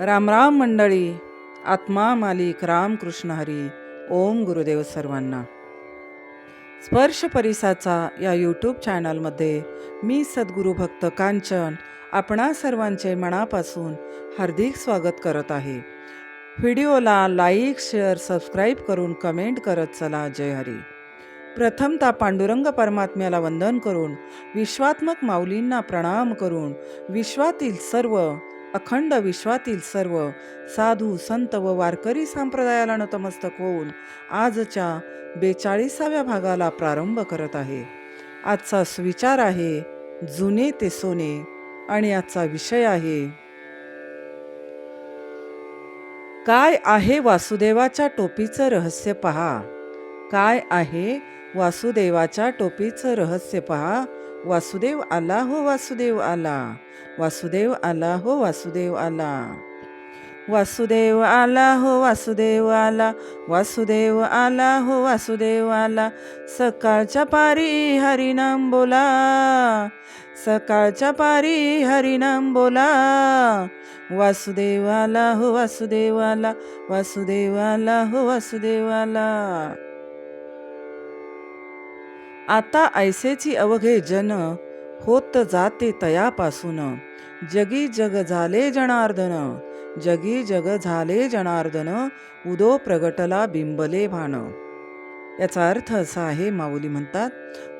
रामराम मंडळी. आत्मा मालिक रामकृष्ण हरी. ओम गुरुदेव सर्वांना. स्पर्श परिसाचा या यूट्यूब चॅनलमध्ये मी सद्गुरू भक्त कांचन आपणा सर्वांचे मनापासून हार्दिक स्वागत करत आहे. व्हिडिओला लाईक, शेअर, सबस्क्राईब करून कमेंट करत चला. जय हरी. प्रथमतः पांडुरंग परमात्म्याला वंदन करून, विश्वात्मक माऊलींना प्रणाम करून, विश्वातील सर्व अखंड विश्वातील सर्व साधू संत व वारकरी संप्रदायाला नतमस्तक होऊन आजच्या 42व्या भागाला प्रारंभ करत आहे. आजचा सुविचार आहे जुने ते सोने आणि आजचा विषय आहे काय आहे वासुदेवाच्या टोपीचं रहस्य पहा. काय आहे वासुदेवाच्या टोपीचं रहस्य पहा. वासुदेव आला हो, वासुदेव आला, वासुदेव आला हो, वासुदेव आला, वासुदेव आला हो, वासुदेव आला, वासुदेव आला हो, वासुदेव आला. सकाळच्या पारी हरिनाम बोला, सकाळच्या पारी हरिनाम बोला. वासुदेव आला हो, वासुदेव आला, वासुदेव आला हो, वासुदेव आला. आता ऐसेची अवघे जन होत जाते तयापासून. जगी जग झाले जनार्दन, जगी जग झाले जनार्दन. उदो प्रगटला बिंबले भान. याचा अर्थ असा आहे, माऊली म्हणतात,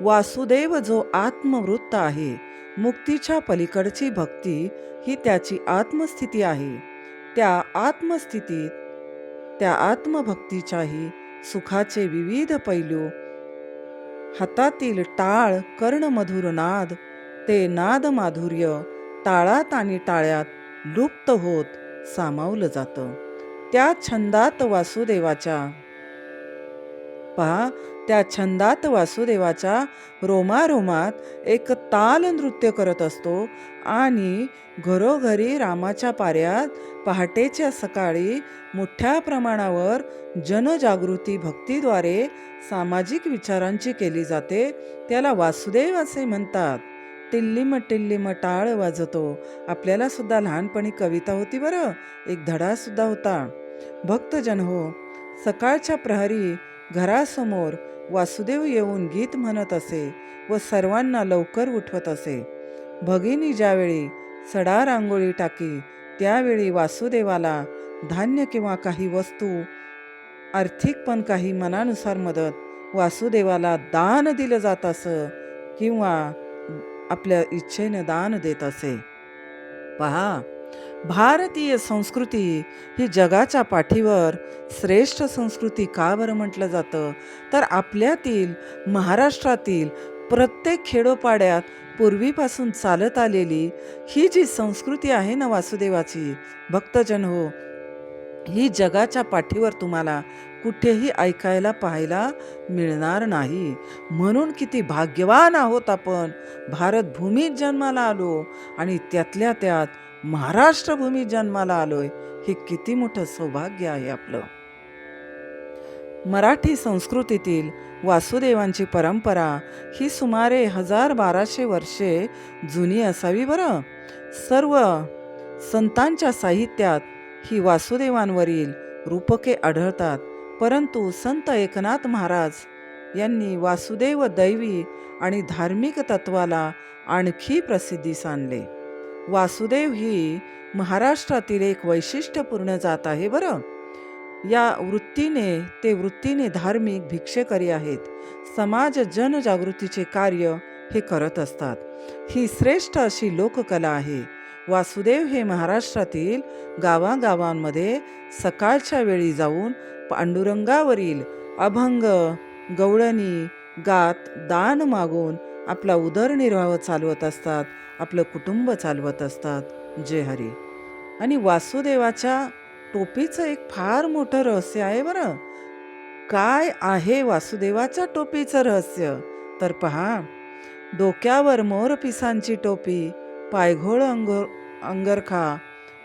वासुदेव जो आत्मवृत्त आहे, मुक्तीच्या पलीकडची भक्ती ही त्याची आत्मस्थिती आहे. त्या आत्मस्थितीत त्या आत्मभक्तीच्याही सुखाचे विविध पैलू, हातातील टाळ कर्णमधुर नाद, ते नाद माधुर्य टाळात आणि टाळ्यात लुप्त होत सामावलं जातं. त्या छंदात वासुदेवाच्या त्या छंदात वासुदेवाच्या रोमारोमात एक ताल नृत्य करत असतो आणि घरोघरी रामाच्या पाऱ्यात पहाटेच्या सकाळी मोठ्या प्रमाणावर जनजागृती भक्तीद्वारे सामाजिक विचारांची केली जाते. त्याला वासुदेव असे म्हणतात. टिल्लिम टिल्लिम टाळ वाजतो. आपल्याला सुद्धा लहानपणी कविता होती बरं, एक धडा सुद्धा होता. भक्तजन हो, सकाळच्या प्रहरी घरासमोर वासुदेव येऊन गीत म्हणत असे व सर्वांना लवकर उठवत असे. भगिनी ज्यावेळी सडा रांगोळी टाकी, त्यावेळी वासुदेवाला धान्य किंवा काही वस्तू, आर्थिक पण काही मनानुसार मदत वासुदेवाला दान दिलं जात असं किंवा आपल्या इच्छेने दान देत असे. पहा, भारतीय संस्कृती ही जगाच्या पाठीवर श्रेष्ठ संस्कृती का बरं म्हटलं जातं, तर आपल्यातील महाराष्ट्रातील प्रत्येक खेडोपाड्यात पूर्वीपासून चालत आलेली ही जी संस्कृती आहे ना वासुदेवाची, भक्तजन हो, ही जगाच्या पाठीवर तुम्हाला कुठेही ऐकायला पाहायला मिळणार नाही. म्हणून किती भाग्यवान आहोत आपण, भारत भूमीत जन्माला आलो आणि त्यातल्या त्यात महाराष्ट्र भूमीत जन्माला आलोय. हे किती मोठं सौभाग्य आहे आपलं. मराठी संस्कृतीतील वासुदेवांची परंपरा ही सुमारे 1200 वर्षे जुनी असावी बरं. सर्व संतांच्या साहित्यात ही वासुदेवांवरील रूपके आढळतात. परंतु संत एकनाथ महाराज यांनी वासुदेव दैवी आणि धार्मिक तत्वाला आणखी प्रसिद्धीस आणले. वासुदेव ही महाराष्ट्रातील एक वैशिष्ट्यपूर्ण जात आहे बरं. या वृत्तीने धार्मिक भिक्षेकरी आहेत. समाज जनजागृतीचे कार्य हे करत असतात. ही श्रेष्ठ अशी लोककला आहे. वासुदेव हे महाराष्ट्रातील गावागावांमध्ये सकाळच्या वेळी जाऊन पांडुरंगावरील अभंग, गवळणी गात दान मागून आपला उदरनिर्वाह चालवत असतात, आपलं कुटुंब चालवत असतात. जय हरी. आणि वासुदेवाच्या टोपीचं एक फार मोठं रहस्य आहे बरं. काय आहे वासुदेवाच्या टोपीचं रहस्य, तर पहा, डोक्यावर मोरपिसांची टोपी, पायघोळ अंगरखा,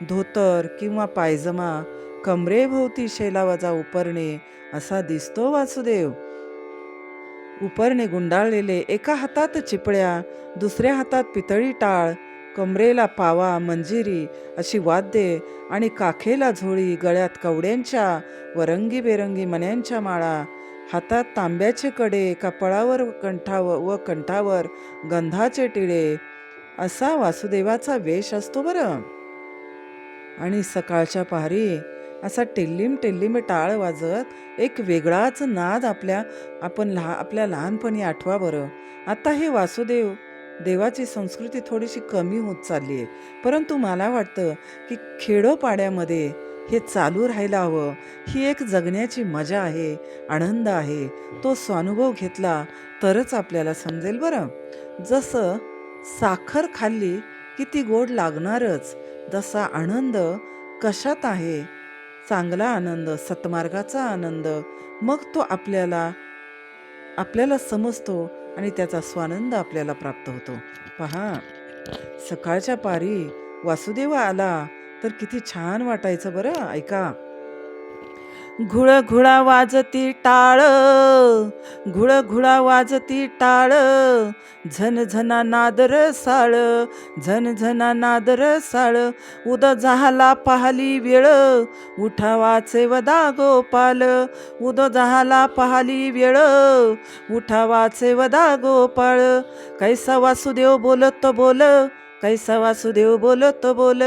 धोतर किंवा पायजमा, कमरेभोवती शेलावजा उपरणे असा दिसतो वासुदेव. उपरणे गुंडाळलेले, एका हातात चिपळ्या, दुसऱ्या हातात पितळी टाळ, कमरेला पावा, मंजिरी अशी वाद्ये आणि काखेला झोळी, गळ्यात कवड्यांच्या व रंगीबेरंगी मण्यांच्या माळा, हातात तांब्याचे कडे, कपाळावर कंठावर गंधाचे टिळे, असा वासुदेवाचा वेश असतो बरं. आणि सकाळच्या पहारी असा टिल्लिम टिल्लिम टाळ वाजत एक वेगळाच नाद आपल्या लहानपणी आठवा बरं. आता हे वासुदेव देवाची संस्कृती थोडीशी कमी होत चालली आहे, परंतु मला वाटतं की खेडोपाड्यामध्ये हे चालू राहायला हवं. ही एक जगण्याची मजा आहे, आनंद आहे. तो स्वानुभव घेतला तरच आपल्याला समजेल बरं. जसं साखर खाल्ली की ती गोड लागणारच, तसा आनंद कशात आहे? चांगला आनंद, सत्मार्गाचा आनंद, मग तो आपल्याला समजतो आणि त्याचा स्वानंद आपल्याला प्राप्त होतो. पहा, सकाळच्या पारी वासुदेव आला तर किती छान वाटायचं बरं. ऐका. घुळघुळा वाजती टाळ, घुळघुळा वाजती टाळ, झनझना नादर साळ, झनझना नादर साळ, उद झाला पाहली वेळ, उठावाचे वदा गोपाल, उद झाला पाहली वेळ, उठावाचे वदा गोपाळ. कैसा वासुदेव बोलत बोल, कैसा वासुदेव बोलत बोल,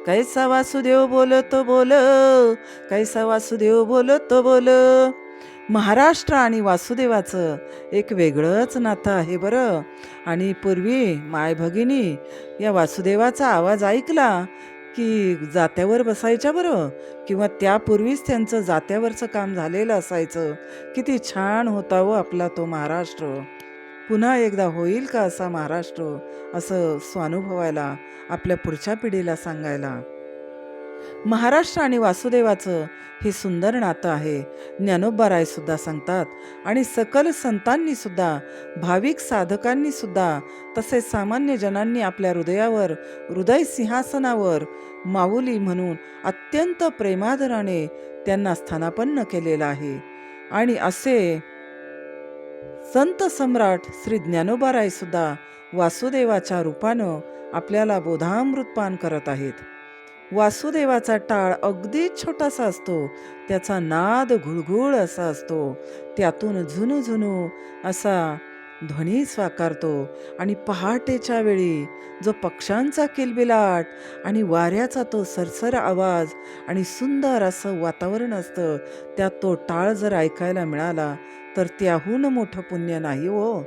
कैसा वासुदेव बोलत बोल, कैसा वासुदेव बोलत बोल. महाराष्ट्र आणि वासुदेवाचं एक वेगळंच नातं आहे बरं. आणि पूर्वी माय भगिनी या वासुदेवाचा आवाज ऐकला की जात्यावर बसायच्या बरं, किंवा त्यापूर्वीच त्यांचं जात्यावरचं काम झालेलं असायचं. किती छान होता हो आपला तो महाराष्ट्र. पुन्हा एकदा होईल का असा महाराष्ट्र, असं स्वानुभवायला, आपल्या पुढच्या पिढीला सांगायला. महाराष्ट्र आणि वासुदेवाचं हे सुंदर नातं आहे. ज्ञानोबा सुद्धा सांगतात, आणि सकल संतांनी सुद्धा, भाविक साधकांनी सुद्धा, तसेच सामान्य जनांनी आपल्या हृदय सिंहासनावर माऊली म्हणून अत्यंत प्रेमादराने त्यांना स्थानापन्न केलेलं आहे. आणि असे संत सम्राट श्री ज्ञानोबा सुद्धा वासुदेवाच्या रूपानं आपल्याला बोधामृतपान करत आहेत. वासुदेवाचा टाळ अगदी छोटासा असतो, त्याचा नाद घुळघुळ असा असतो, त्यातून झुनू असा ध्वनी साकारतो. आणि पहाटेच्या वेळी जो पक्ष्यांचा किलबिलाट आणि वाऱ्याचा तो सरसर आवाज आणि सुंदर असं वातावरण असतं, त्यात तो टाळ जर ऐकायला मिळाला तर त्याहून मोठं पुण्य नाही हो.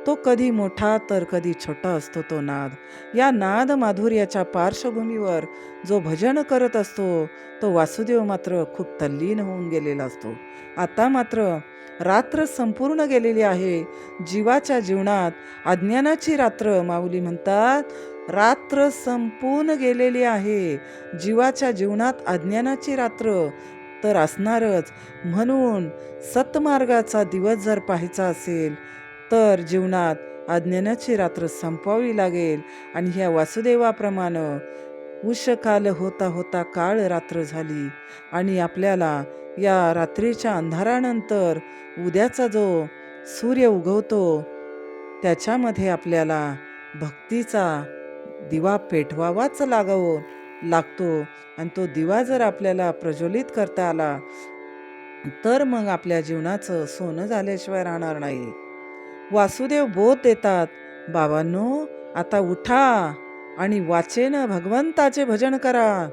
तो कधी मोठा तर कधी छोटा असतो तो नाद. या नाद माधुर्याच्या पार्श्वभूमीवर जो भजन करत असतो तो वासुदेव मात्र खूप तल्लीन होऊन गेलेला असतो. आता मात्र रात्र संपूर्ण गेलेली आहे. जीवाच्या जीवनात अज्ञानाची रात्र, माऊली म्हणतात, रात्र संपून गेलेली आहे. जीवाच्या जीवनात अज्ञानाची रात्र तर असणारच. म्हणून सत्मार्गाचा दिवस जर पाहायचा असेल तर जीवनात अज्ञानाची रात्र संपवावी लागेल. आणि ह्या वासुदेवाप्रमाणे उषकाल होता होता काळ रात्र झाली, आणि आपल्याला या रात्रीच्या अंधारानंतर उद्याचा जो सूर्य उगवतो त्याच्यामध्ये आपल्याला भक्तीचा दिवा पेटवावाच लागतो. आणि तो दिवा जर आपल्याला प्रज्वलित करता आला तर मग आपल्या जीवनाचं सोनं झाल्याशिवाय राहणार नाही. वासुदेव बोध देतात, बाबांनो आता उठा आणि वाचेनं भगवंताचे भजन करा,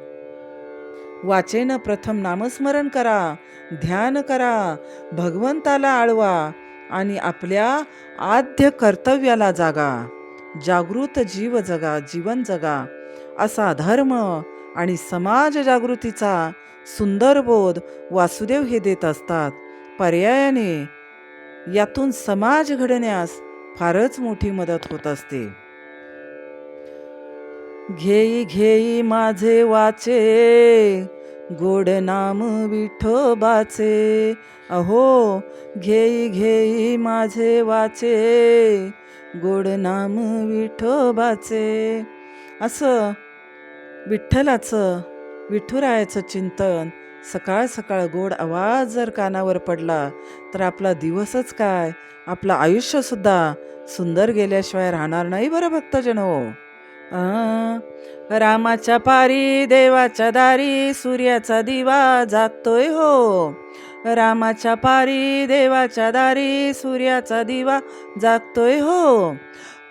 वाचेनं प्रथम नामस्मरण करा, ध्यान करा, भगवंताला आळवा आणि आपल्या आद्य कर्तव्याला जागा. जागृत जीवन जगा, असा धर्म आणि समाज जागृतीचा सुंदर बोध वासुदेव हे देत असतात. पर्यायाने यातून समाज घडण्यास फारच मोठी मदत होत असते. घेई माझे वाचे, गोड नाम विठोबाचे, अहो घेई माझे वाचे, गोड नाम विठोबाचे. असं विठुरायाचं चिंतन सकाळ सकाळ गोड आवाज जर कानावर पडला तर आपला दिवसच काय, आपलं आयुष्यसुद्धा सुंदर गेल्याशिवाय राहणार नाही बरं भक्तजन हो. रामाच्या पारी देवाच्या दारी सूर्याचा दिवा जागतोय हो. रामाच्या पारी देवाच्या दारी सूर्याचा दिवा जागतोय हो.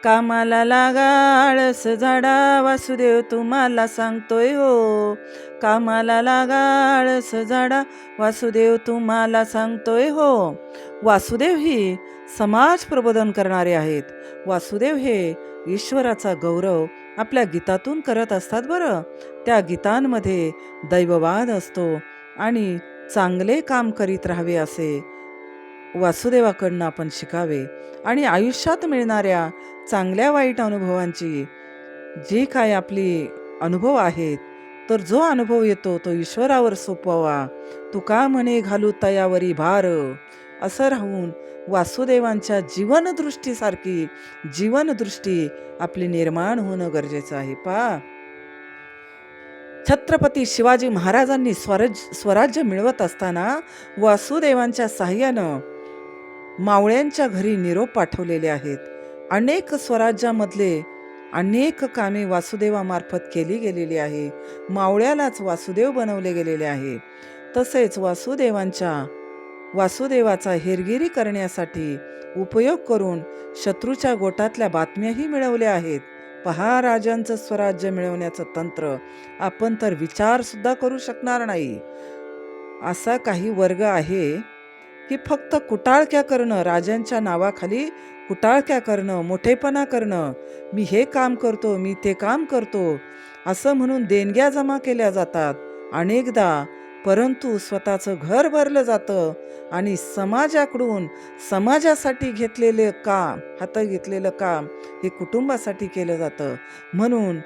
कामाला लागा आळस झाडा वासुदेव तुम्हाला सांगतोय हो. कामाला लागा आळस झाडा वासुदेव तुम्हाला सांगतोय हो. वासुदेव ही समाज प्रबोधन करणारे आहेत. वासुदेव हे ईश्वराचा गौरव आपल्या गीतातून करत असतात बरं. त्या गीतांमध्ये दैववाद असतो आणि चांगले काम करीत राहावे असे वासुदेवाकडनं आपण शिकावे. आणि आयुष्यात मिळणाऱ्या चांगल्या वाईट अनुभवांची जी काय आपली अनुभव आहेत, तर जो अनुभव येतो तो ईश्वरावर सोपवावा. तुका म्हणे घालू तयावरी भार, असं राहून वासुदेवांच्या जीवनदृष्टीसारखी जीवनदृष्टी आपली निर्माण होणं गरजेचं आहे. छत्रपती शिवाजी महाराजांनी स्वराज्य मिळवत असताना वासुदेवांच्या साह्यानं मावळ्यांच्या घरी निरोप पाठवलेले आहेत. अनेक स्वराज्यामधले अनेक कामे वासुदेवामार्फत केली गेलेली आहे. मावळ्यालाच वासुदेव बनवले गेलेले आहे. तसेच वासुदेवाचा हेरगिरी करण्यासाठी उपयोग करून शत्रूच्या गोटातल्या बातम्याही मिळवल्या आहेत. पहा राजांचं स्वराज्य मिळवण्याचं तंत्र. आपण तर विचार सुद्धा करू शकणार नाही. असा काही वर्ग आहे की फक्त कुटाळक्या करणं, राजांच्या नावाखाली कुटाळक्या करणं, मोठेपणा करणं, मी हे काम करतो, मी ते काम करतो असं म्हणून देणग्या जमा केल्या जातात अनेकदा. परंतु स्वतःचं घर भरलं जातं आणि समाजाकडून समाजासाठी हातात घेतलेलं काम हे कुटुंबासाठी केलं जातं. म्हणून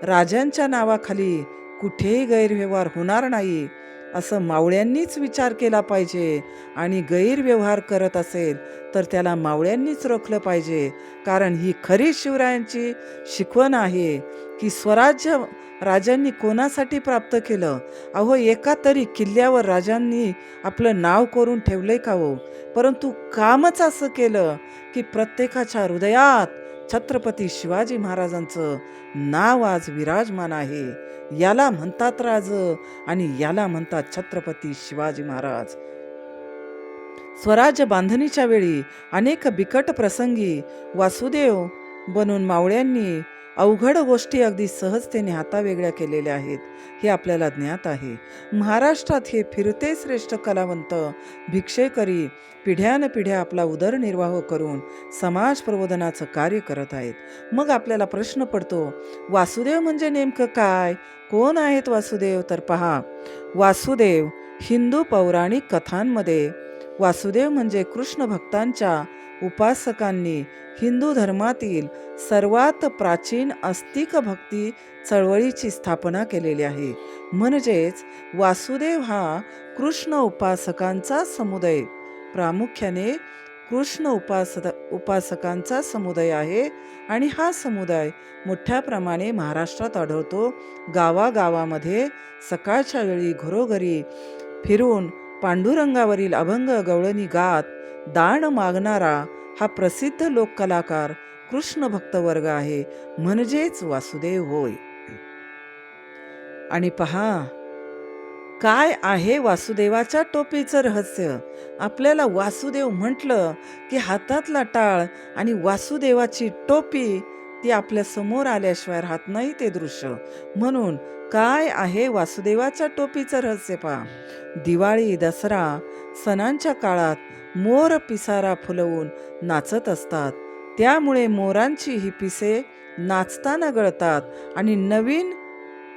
राजांच्या नावाखाली कुठेही गैरव्यवहार होणार नाही असं मावळ्यांनीच विचार केला पाहिजे. आणि गैरव्यवहार करत असेल तर त्याला मावळ्यांनीच रोखलं पाहिजे. कारण ही खरी शिवरायांची शिकवण आहे की स्वराज्य राजांनी कोणासाठी प्राप्त केलं. अहो, एका तरी किल्ल्यावर राजांनी आपलं नाव कोरून ठेवलंय का हो? परंतु कामच असं केलं की प्रत्येकाच्या हृदयात छत्रपती शिवाजी महाराजांचं नाव आज विराजमान आहे. याला म्हणतात राज आणि याला म्हणतात छत्रपती शिवाजी महाराज. स्वराज्य बांधणीच्या वेळी अनेक बिकट प्रसंगी वासुदेव बनून मावळ्यांनी अवघड गोष्टी अगदी सहजतेने हातावेगळ्या केलेल्या आहेत, हे आपल्याला ज्ञात आहे. महाराष्ट्रात हे फिरते श्रेष्ठ कलावंत भिक्षेकरी पिढ्यानपिढ्या आपला उदरनिर्वाह करून समाज प्रबोधनाचं कार्य करत आहेत. मग आपल्याला प्रश्न पडतो, वासुदेव म्हणजे नेमकं काय? कोण आहेत वासुदेव? तर पहा, वासुदेव हिंदू पौराणिक कथांमध्ये वासुदेव म्हणजे कृष्ण भक्तांच्या उपासकांनी हिंदू धर्मातील सर्वात प्राचीन अस्तिक भक्ती चळवळीची स्थापना केलेली आहे. म्हणजेच वासुदेव हा कृष्ण उपासकांचा समुदाय, प्रामुख्याने कृष्ण उपासकांचा समुदाय आहे. आणि हा समुदाय मोठ्या प्रमाणे महाराष्ट्रात आढळतो. गावागावामध्ये सकाळच्या वेळी घरोघरी फिरून पांडुरंगावरील अभंग गवळणी गात दान मागणारा हा प्रसिद्ध लोककलाकार कृष्ण भक्त वर्ग आहे, म्हणजेच वासुदेव होय. आणि पहा, काय आहे वासुदेवाच्या टोपीचं रहस्य? आपल्याला वासुदेव म्हटलं की हातातला टाळ आणि वासुदेवाची टोपी ती आपल्या समोर आल्याशिवाय राहत नाही ते दृश्य. म्हणून काय आहे वासुदेवाच्या टोपीचं रहस्य? पहा, दिवाळी दसरा सणांच्या काळात मोर पिसारा फुलवून नाचत असतात. त्यामुळे मोरांची ही पिसे नाचताना गळतात आणि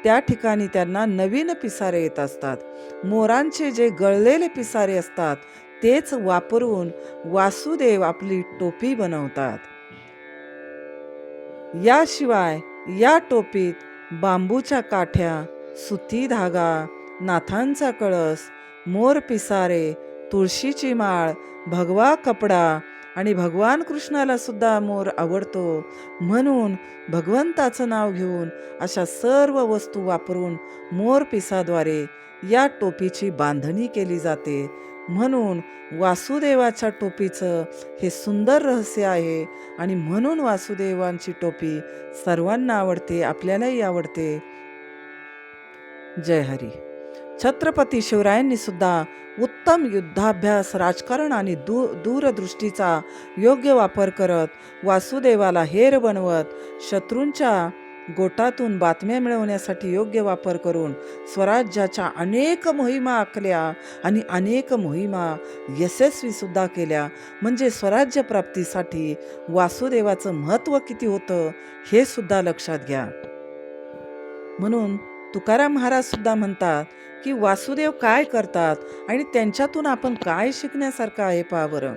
त्या ठिकाणी त्यांना नवीन पिसारे येत असतात. मोरांचे जे गळलेले पिसारे असतात तेच वापरून वासुदेव आपली टोपी बनवतात. याशिवाय या टोपीत बांबूच्या काठ्या, सुती धागा, नाथांचा कळस, मोर पिसारे, तुळशीची माळ, भगवा कपडा आणि भगवान कृष्णाला सुद्धा मोर आवडतो म्हणून भगवंताचं नाव घेऊन अशा सर्व वस्तू वापरून मोर पिसाद्वारे या टोपीची बांधणी केली जाते. म्हणून वासुदेवाच्या टोपीचं हे सुंदर रहस्य आहे आणि म्हणून वासुदेवांची टोपी सर्वांना आवडते, आपल्यालाही आवडते. जय हरी. छत्रपती शिवरायांनी सुद्धा उत्तम युद्धाभ्यास, राजकारण आणि दूरदृष्टीचा योग्य वापर करत वासुदेवाला हेर बनवत शत्रूंच्या गोटातून बातम्या मिळवण्यासाठी योग्य वापर करून स्वराज्याच्या अनेक मोहिमा आखल्या आणि अनेक मोहिमा यशस्वी सुद्धा केल्या. म्हणजे स्वराज्य प्राप्तीसाठी वासुदेवाचं महत्त्व किती होतं हे सुद्धा लक्षात घ्या. म्हणून तुकाराम महाराज सुद्धा म्हणतात की वासुदेव काय करतात आणि त्यांच्यातून आपण काय शिकण्यासारखं आहे पहा बरं.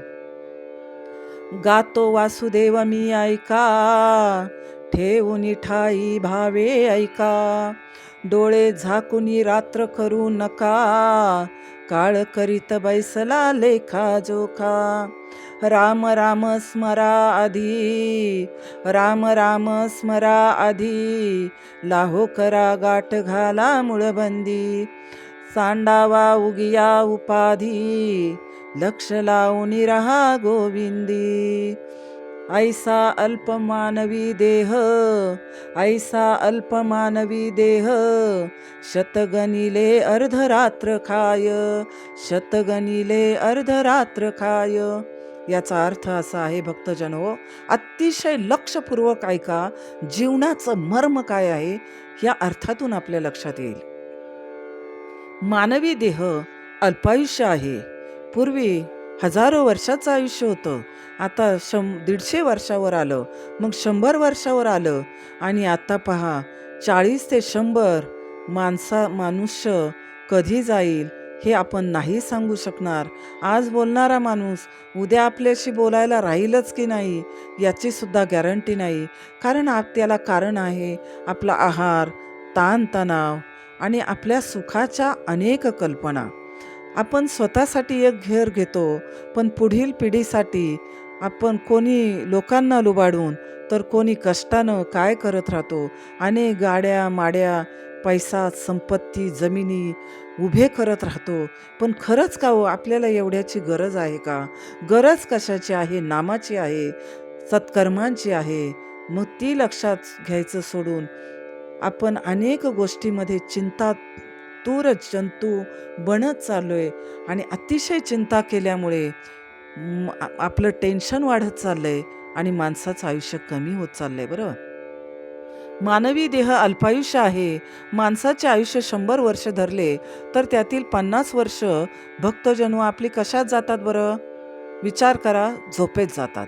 गातो वासुदेव मी ऐका, ठेवून ठाई भावे ऐका, डोळे झाकुनी रात्र करू नका, काळ करीत बैसला लेखा जोखा. राम राम स्मरा आधी, राम राम स्मरा आधी, लाहो करा गाठ घाला मुळबंदी, सांडावा उगिया उपाधी, लक्ष लावून रहा गोविंदी. ऐसा अल्पमानवी देह, ऐसा अल्पमानवी देह, शतगणिले अर्धरात्र खाय, शतगणिले अर्धरात्र खाय. याचा अर्थ असा आहे भक्तजनो, अतिशय लक्षपूर्वक ऐका, जीवनाचं मर्म काय आहे या अर्थातून आपल्या लक्षात येईल. मानवी देह अल्पायुष्य आहे. पूर्वी हजारो वर्षाचं आयुष्य होतं, आता 150 वर्षावर आलं, मग 100 वर्षावर आलं आणि आता पहा 40 ते 100. मनुष्य कधी जाईल हे आपण नाही सांगू शकणार. आज बोलणारा माणूस उद्या आपल्याशी बोलायला राहीलच की नाही याची सुद्धा गॅरंटी नाही. कारण त्याला कारण आहे आपला आहार, ताणतणाव आणि आपल्या सुखाच्या अनेक कल्पना. आपण स्वतःसाठी एक घर घेतो, पण पुढील पिढीसाठी आपण कोणी लोकांना लुबाडून तर कोणी कष्टानं काय करत राहतो. अनेक गाड्या माड्या, पैसा, संपत्ती, जमिनी उभे करत राहतो. पण खरंच का हो, आपल्याला एवढ्याची गरज आहे का? गरज कशाची आहे? नामाची आहे, सत्कर्मांची आहे. मग ती लक्षात घ्यायचं सोडून आपण अनेक गोष्टीमध्ये तूर जंतू बनत चाललोय आणि अतिशय चिंता केल्यामुळे आपलं टेन्शन वाढत चाललंय आणि माणसाचं आयुष्य कमी होत चाललंय. बरं, मानवी देह अल्पायुष्य आहे. माणसाचे आयुष्य 100 वर्ष धरले तर त्यातील 50 वर्ष भक्तजनो आपली कशात जातात बरं? विचार करा, झोपेत जातात.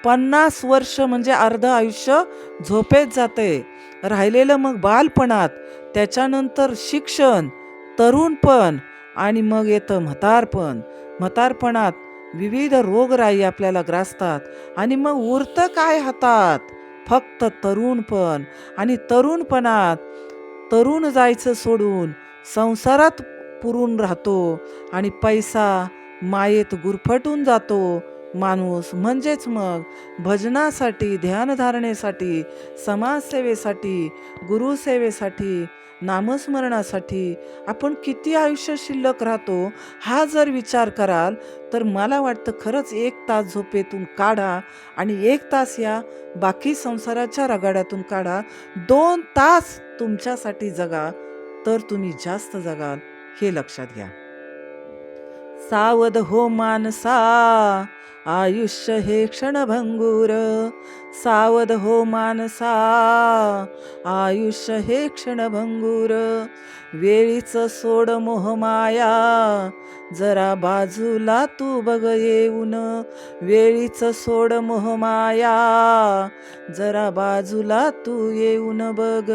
50 वर्ष म्हणजे अर्ध आयुष्य झोपेत जाते. राहिलेलं मग बालपणात, त्याच्यानंतर शिक्षण, तरुणपण आणि मग येतं म्हातारपण. म्हातारपणात विविध रोगराई आपल्याला ग्रासतात आणि मग उरतं काय हातात? फक्त तरुणपण. आणि तरुणपणात तरुण जायचं सोडून संसारात पुरून राहतो आणि पैसा मायेत गुरफटून जातो माणूस. म्हणजेच मग भजनासाठी, ध्यानधारणेसाठी, समाजसेवेसाठी, गुरुसेवेसाठी, नामस्मरणासाठी आपण किती आयुष्य शिल्लक राहतो हा जर विचार कराल तर मला वाटतं खरंच 1 तास झोपेतून काढा आणि 1 तास या बाकी संसाराच्या रगाड्यातून काढा. 2 तास तुमच्यासाठी जगा तर तुम्ही जास्त जगाल, हे लक्षात घ्या. सावध हो मानसा, आयुष्य हे क्षणभंगूर. सावध हो मानसा, आयुष्य हे क्षणभंगूर. वेळीच सोड मोहमाया, जरा बाजूला तू बघ येऊन. वेळीच सोड मोहमाया, जरा बाजूला तू येऊन बघ.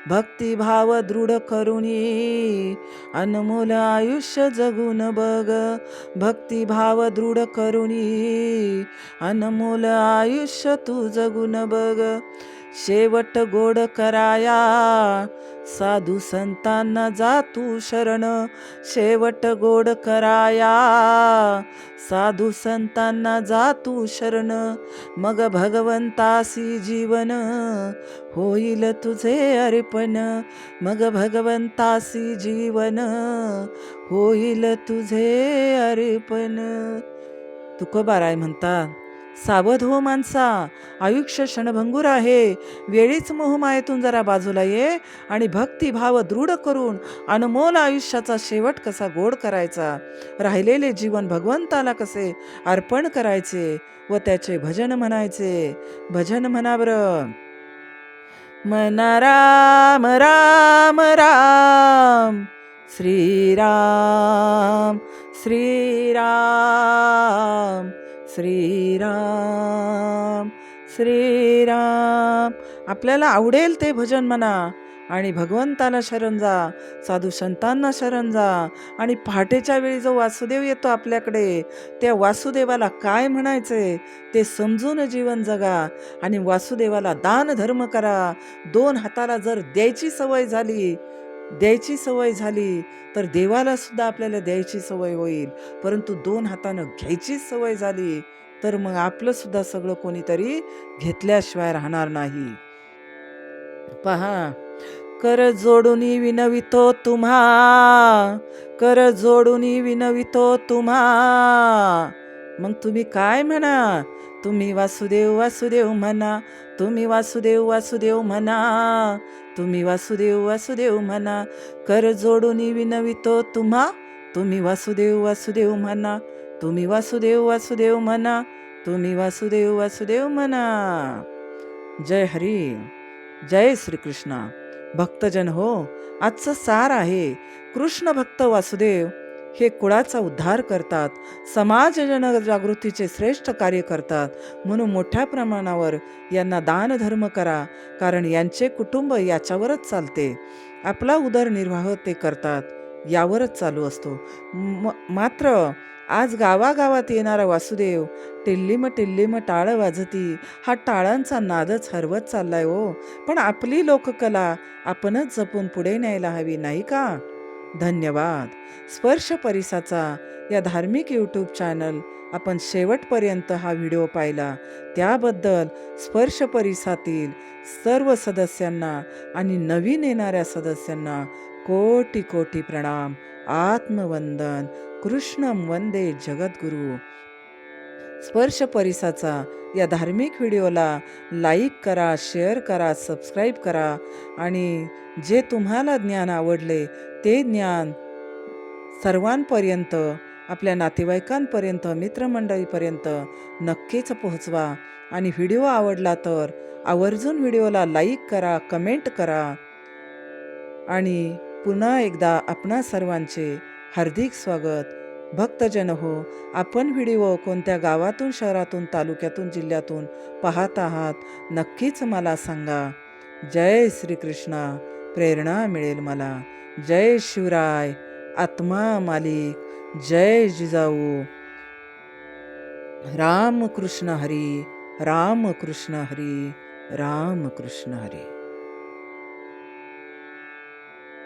भक्तिभाव दृढ करुणी, अनमोल आयुष्य जगून बघ. भक्तिभाव दृढ करुणी, अनमोल आयुष्य तू जगून बघ. शेवट गोड कराया, साधू संतांना जा तू शरण. शेवट गोड कराया, साधू संतांना जा तू शरण. मग भगवंतासी जीवन, होईल तुझे अर्पण. मग भगवंतासी जीवन, होईल तुझे अर्पण. तुकोबाराय म्हणतात, सावध हो माणसा, आयुष्य क्षणभंगूर आहे. वेळीच मोहमायेतून जरा बाजूला ये आणि भक्तिभाव दृढ करून अनमोल आयुष्याचा शेवट कसा गोड करायचा, राहिलेले जीवन भगवंताला कसे अर्पण करायचे व त्याचे भजन म्हणायचे. भजन म्हणा बरं. मना राम राम राम, श्रीराम श्रीराम श्रीराम श्रीराम. आपल्याला आवडेल ते भजन म्हणा आणि भगवंताला शरण जा, साधू संतांना शरण जा. आणि पहाटेच्या वेळी जो वासुदेव येतो आपल्याकडे, त्या वासुदेवाला काय म्हणायचे ते समजून जीवन जगा आणि वासुदेवाला दान धर्म करा. दोन हाताला जर द्यायची सवय झाली तर देवाला सुद्धा आपल्याला द्यायची सवय होईल. परंतु दोन हातानं घ्यायची सवय झाली तर मग आपलं सुद्धा सगळं कोणीतरी घेतल्याशिवाय राहणार नाही. पहा, कर जोडून विनवितो तुम्हा, कर जोडून विनवितो तुम्हा. मग तुम्ही काय म्हणा? तुम्ही वासुदेव वासुदेव म्हणा, तुम्ही वासुदेव वासुदेव म्हणा, तुम्ही वासुदेव वासुदेव म्हणा. कर जोडून विनवितो तुम्हा, तुम्ही वासुदेव वासुदेव म्हणा, तुम्ही वासुदेव वासुदेव म्हणा, तुम्ही वासुदेव वासुदेव म्हणा. जय हरी, जय श्रीकृष्ण. भक्तजन हो, आजचं सार आहे, कृष्ण भक्त वासुदेव हे कुळाचा उद्धार करतात, समाज जनजागृतीचे श्रेष्ठ कार्य करतात. म्हणून मोठ्या प्रमाणावर यांना दान धर्म करा, कारण यांचे कुटुंब याच्यावरच चालते. आपला उदरनिर्वाह ते करतात, यावरच चालू असतो. मात्र आज गावागावात येणारा वासुदेव टिल्लिम टिल्लिम टाळ वाजती, हा टाळांचा नादच हरवत चाललाय हो. पण आपली लोककला आपणच जपून पुढे न्यायला हवी, नाही का? धन्यवाद. स्पर्श परिसाचा या धार्मिक यूट्यूब चॅनल आपण शेवटपर्यंत हा व्हिडिओ पाहिला त्याबद्दल स्पर्श परिसातील सर्व सदस्यांना आणि नवीन येणाऱ्या सदस्यांना कोटी कोटी प्रणाम, आत्मवंदन. कृष्णं वंदे जगद्गुरु. स्पर्श परिसाचा या धार्मिक व्हिडिओला लाईक करा, शेअर करा, सबस्क्राईब करा आणि जे तुम्हाला ज्ञान आवडले ते ज्ञान सर्वांपर्यंत, आपल्या नातेवाईकांपर्यंत, मित्रमंडळीपर्यंत नक्कीच पोहोचवा. आणि व्हिडिओ आवडला तर आवर्जून व्हिडिओला लाईक करा, कमेंट करा. आणि पुन्हा एकदा आपणा सर्वांचे हार्दिक स्वागत. भक्तजन हो, आपण व्हिडिओ कोणत्या गावातून, शहरातून, तालुक्यातून, जिल्ह्यातून पाहत आहात नक्कीच मला सांगा. जय श्रीकृष्ण. प्रेरणा मिळेल मला. जय शिवराय. आत्मा मालिक. जय जिजाऊ. राम कृष्ण हरी, राम कृष्ण हरी, राम कृष्ण हरी.